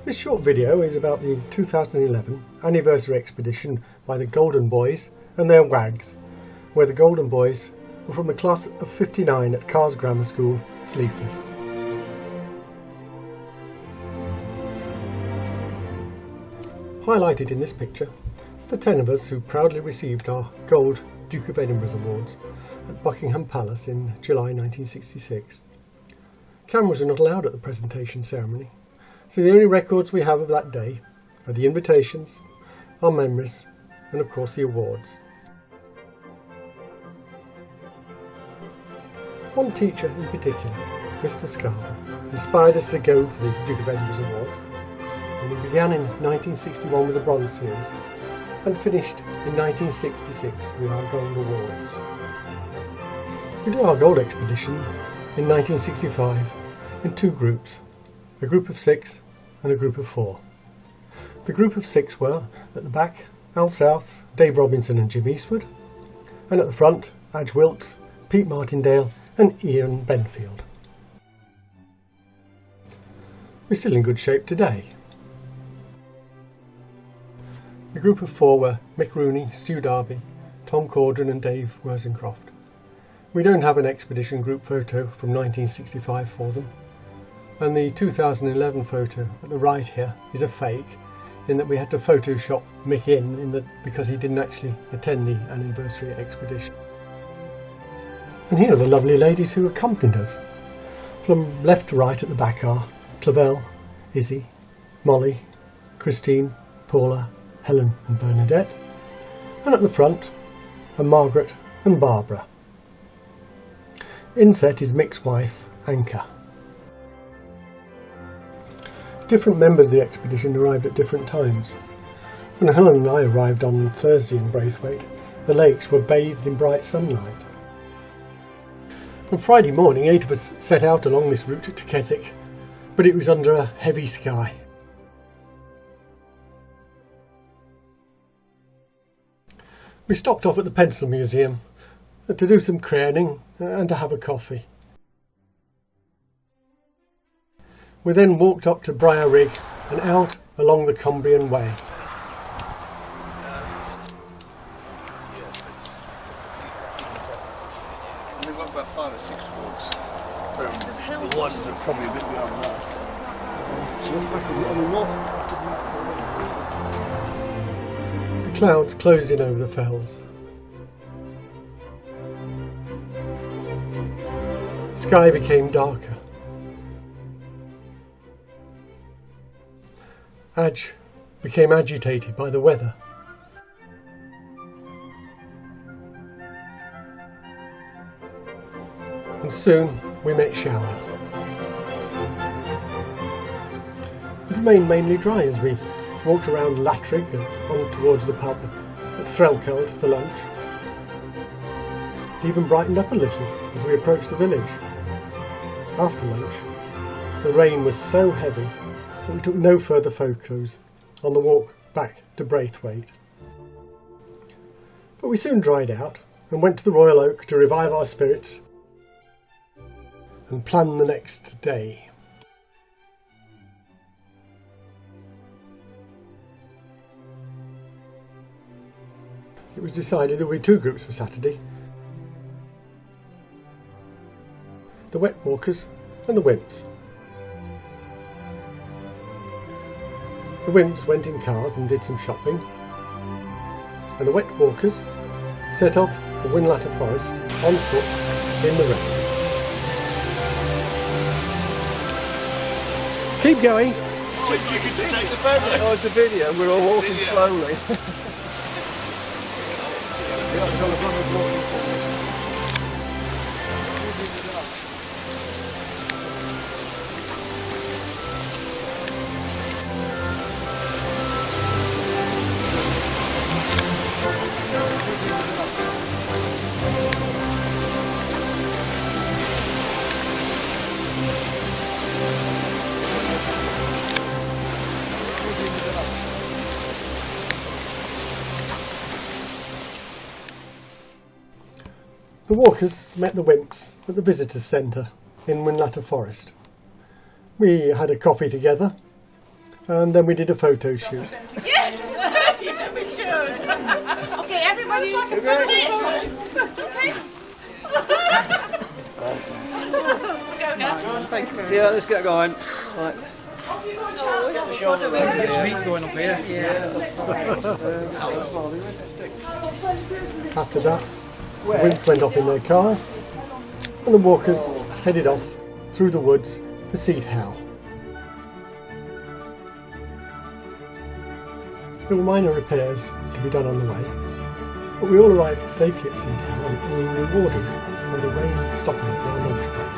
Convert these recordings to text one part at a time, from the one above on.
This short video is about the 2011 anniversary expedition by the Golden Boys and their WAGs, where the Golden Boys were from a class of 59 at Carr's Grammar School, Sleaford. Highlighted in this picture, the 10 of us who proudly received our Gold Duke of Edinburgh's Awards at Buckingham Palace in July 1966. Cameras are not allowed at the presentation ceremony, so the only records we have of that day are the invitations, our memories, and of course the awards. One teacher in particular, Mr. Scarborough, inspired us to go for the Duke of Edinburgh's Awards, and we began in 1961 with the Bronze Series and finished in 1966 with our Gold Awards. We did our Gold expeditions in 1965 in two groups, a group of 6 and a group of 4. The group of 6 were, at the back, Al South, Dave Robinson and Jim Eastwood, and at the front, Adge Wilkes, Pete Martindale and Ian Benfield. We're still in good shape today. The group of 4 were Mick Rooney, Stu Darby, Tom Cordran and Dave Worzencroft. We don't have an expedition group photo from 1965 for them, and the 2011 photo at the right here is a fake, in that we had to Photoshop Mick because he didn't actually attend the anniversary expedition. And here are the lovely ladies who accompanied us. From left to right at the back are Clavell, Izzy, Molly, Christine, Paula, Helen and Bernadette, and at the front are Margaret and Barbara. Inset is Mick's wife, Anka. Different members of the expedition arrived at different times. When Helen and I arrived on Thursday in Braithwaite, the lakes were bathed in bright sunlight. On Friday morning, 8 of us set out along this route to Keswick, but it was under a heavy sky. We stopped off at the Pencil Museum to do some craning and to have a coffee. We then walked up to Briar Rig and out along the Cumbrian Way. And they've got about 5 or 6 walks. The ones are probably a bit beyond that. The clouds closed in over the fells. The sky became darker. Adge became agitated by the weather. And soon we met showers. It remained mainly dry as we walked around Lattrig and on towards the pub at Threlkeld for lunch. It even brightened up a little as we approached the village. After lunch, the rain was so heavy that we took no further photos on the walk back to Braithwaite. But we soon dried out and went to the Royal Oak to revive our spirits and plan the next day. It was decided there would be 2 groups for Saturday: the Wet Walkers and the Wimps. The Wimps went in cars and did some shopping, and the Wet Walkers set off for Winlatter Forest on foot in the rain. Keep going! You can take the photo. Oh, it's a video, we're all walking slowly. The walkers met the Wimps at the visitors' centre in Winlatter Forest. We had a coffee together And then we did a photo shoot. Yeah, you never should. Okay, everybody. Yeah, let's get going. Right. There's meat going up here. After that, the Wimps went off in their cars, and the walkers headed off through the woods for Seed Hell. There were minor repairs to be done on the way, but we all arrived safely at Seed Hell and were rewarded by the rain stopping for our lunch break.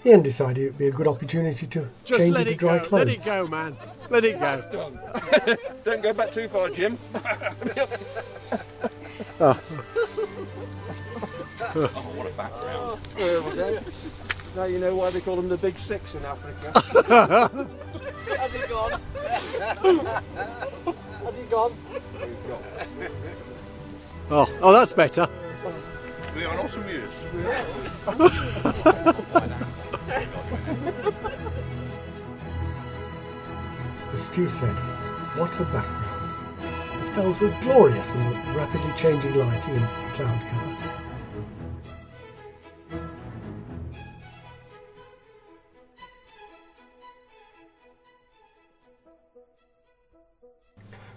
Ian decided it would be a good opportunity to change into dry clothes. Let it go, man. Let it go. Don't go back too far, Jim. Oh. Oh, what a background. Now you know why they call them the Big Six in Africa. Have you gone? Have you gone? Oh, that's better. We are not amused. As Stu said, what a background. The fells were glorious in the rapidly changing lighting and cloud cover.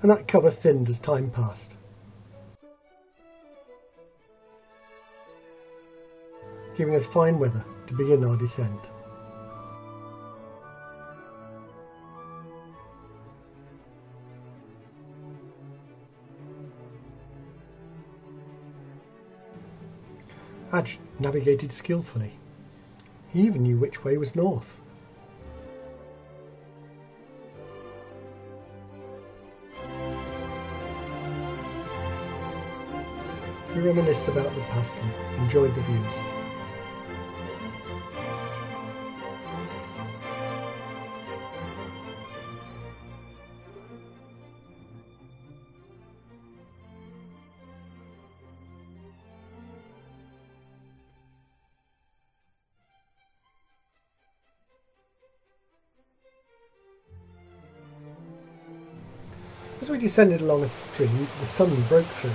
And that cover thinned as time passed. Giving us fine weather to begin our descent. Adge navigated skillfully. He even knew which way was north. We reminisced about the past and enjoyed the views. As we descended along a stream, the sun broke through.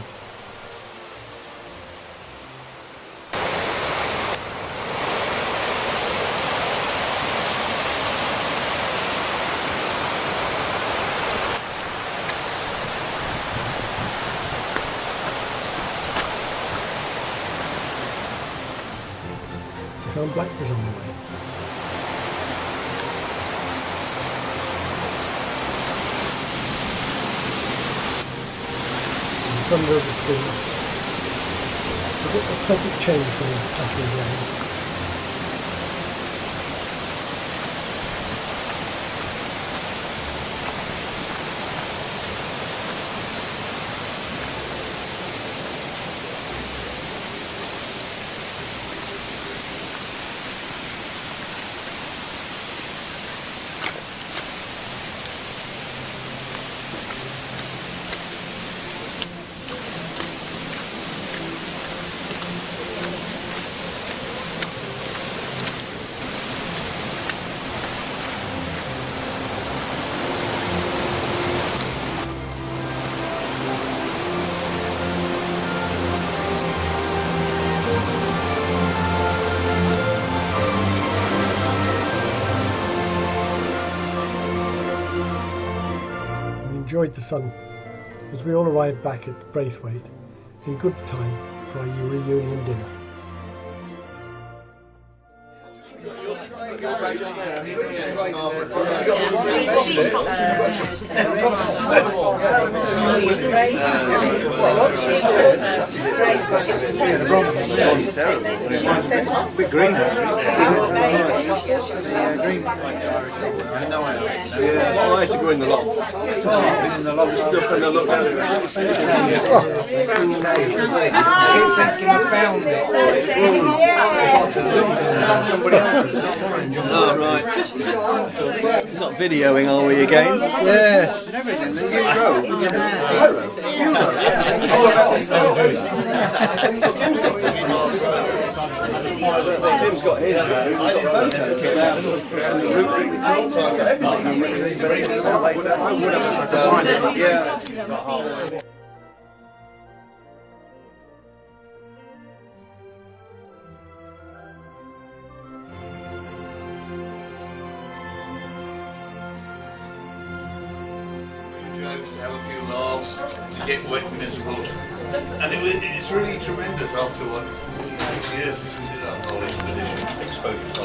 We found blackberries on the way. Thunder of the stream. Was it a pleasant change from the pattering rain? Enjoyed the sun as we all arrived back at Braithwaite in good time for our reunion dinner. Bit green. Yeah, I had to go in the loft. In the loft. Stuff in the loft. Keep thinking you found it. Somebody else's. Oh, right. Not videoing, are we, again? Yeah. Everything that you wrote. You wrote, yeah. Tim's got his. Yeah. Jokes, to have a few laughs, to get wet and miserable. And it's really tremendous after what, 46 years since we did our whole expedition.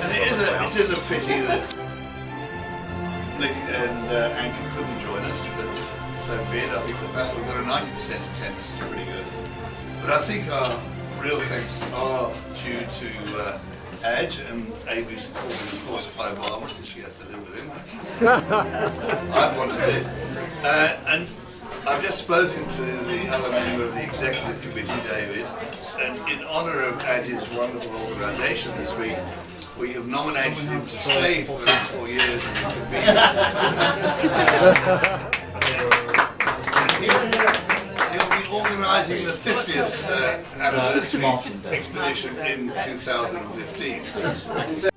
And it is a pity that Nick and Anka couldn't join us, but so be it. I think the fact we've got a 90% attendance is pretty good. But I think our real thanks are due to Adge and Amy supported, of course, by Obama, because she has to live with him. I wanted it. And I've just spoken to the other member of the executive committee, David, and in honour of Adge's wonderful organisation this week, we have nominated him to stay for the next 4 years and he'll be organising the 50th anniversary expedition in 2015.